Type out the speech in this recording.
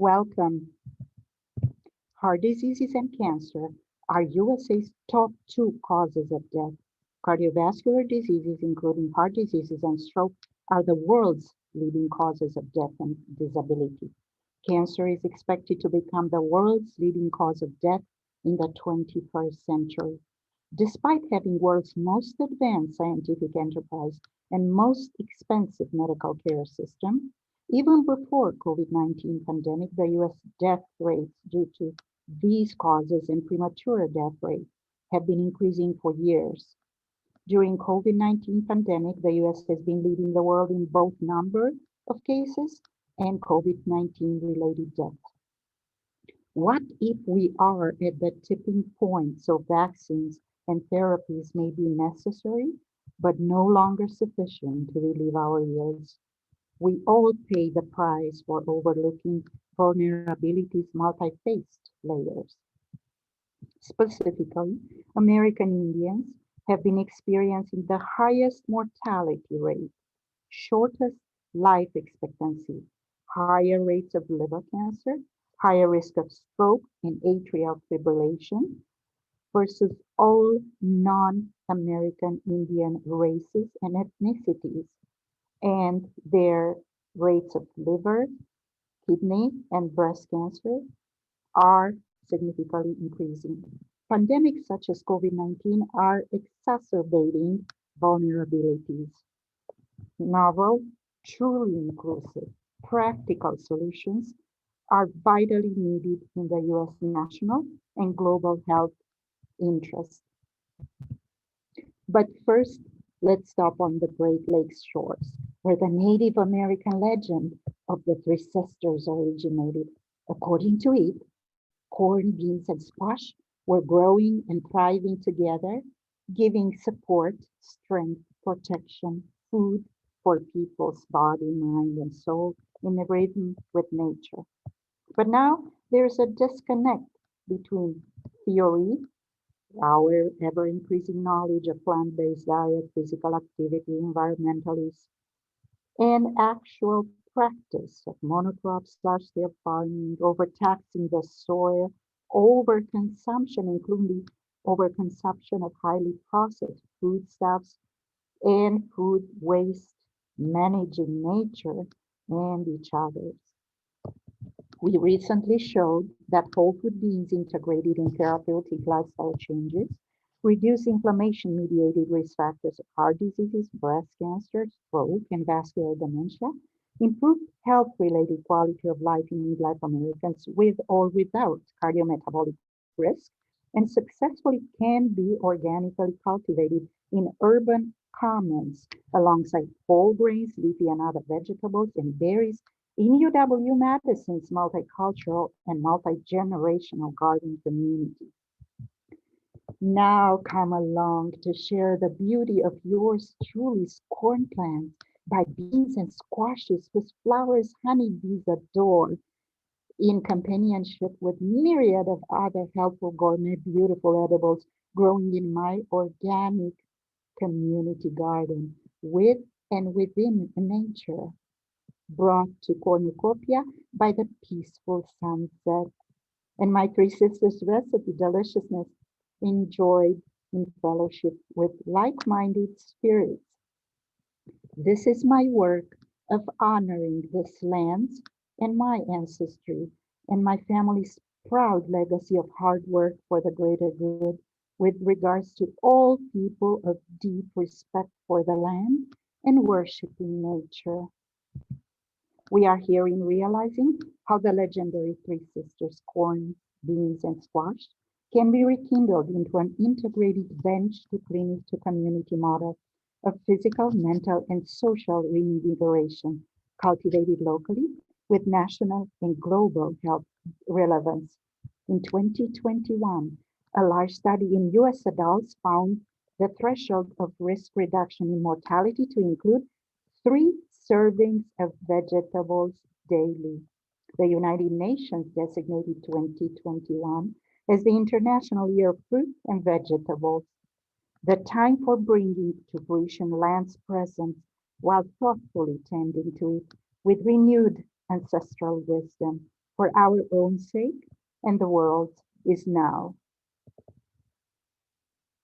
Welcome. Heart diseases and cancer are USA's top two causes of death. Cardiovascular diseases, including heart diseases and stroke, are the world's leading causes of death and disability. Cancer is expected to become the world's leading cause of death in the 21st century. Despite having world's most advanced scientific enterprise and most expensive medical care system, even before COVID-19 pandemic, the US death rates due to these causes and premature death rate have been increasing for years. During COVID-19 pandemic, the US has been leading the world in both number of cases and COVID-19 related deaths. What if we are at the tipping point so vaccines and therapies may be necessary, but no longer sufficient to relieve our ills? We all pay the price for overlooking vulnerabilities' multi-faced layers. Specifically, American Indians have been experiencing the highest mortality rate, shortest life expectancy, higher rates of liver cancer, higher risk of stroke and atrial fibrillation versus all non-American Indian races and ethnicities, and their rates of liver, kidney, and breast cancer are significantly increasing. Pandemics such as COVID-19 are exacerbating vulnerabilities. Novel, truly inclusive, practical solutions are vitally needed in the US national and global health interests. But first, let's stop on the Great Lakes shores, where the Native American legend of the Three Sisters originated. According to it, corn, beans, and squash were growing and thriving together, giving support, strength, protection, food for people's body, mind, and soul in a rhythm with nature. But now there's a disconnect between theory, our ever-increasing knowledge of plant-based diet, physical activity, environmentalism, and actual practice of monocrops, large-scale farming, overtaxing the soil, overconsumption, including overconsumption of highly processed foodstuffs, and food waste, managing nature and each other's. We recently showed that whole food beans integrated in therapeutic lifestyle changes reduce inflammation-mediated risk factors of heart diseases, breast cancer, stroke, and vascular dementia, improve health-related quality of life in midlife Americans with or without cardiometabolic risk, and successfully can be organically cultivated in urban commons alongside whole grains, leafy and other vegetables, and berries in UW-Madison's multicultural and multi-generational garden community. Now come along to share the beauty of yours truly's corn plants by beans and squashes whose flowers honeybees adore in companionship with myriad of other helpful gourmet beautiful edibles growing in my organic community garden with and within nature, brought to cornucopia by the peaceful sunset. And my three sisters' recipe deliciousness enjoyed in fellowship with like-minded spirits. This is my work of honoring this land and my ancestry and my family's proud legacy of hard work for the greater good with regards to all people of deep respect for the land and worshiping nature. We are here in realizing how the legendary Three Sisters corn, beans, and squash can be rekindled into an integrated bench to clinic to community model of physical, mental, and social reinvigoration cultivated locally with national and global health relevance. In 2021, a large study in US adults found the threshold of risk reduction in mortality to include 3 servings of vegetables daily. The United Nations designated 2021 as the International Year of Fruit and Vegetables, the time for bringing to fruition land's presence while thoughtfully tending to it with renewed ancestral wisdom, for our own sake, and the world is now.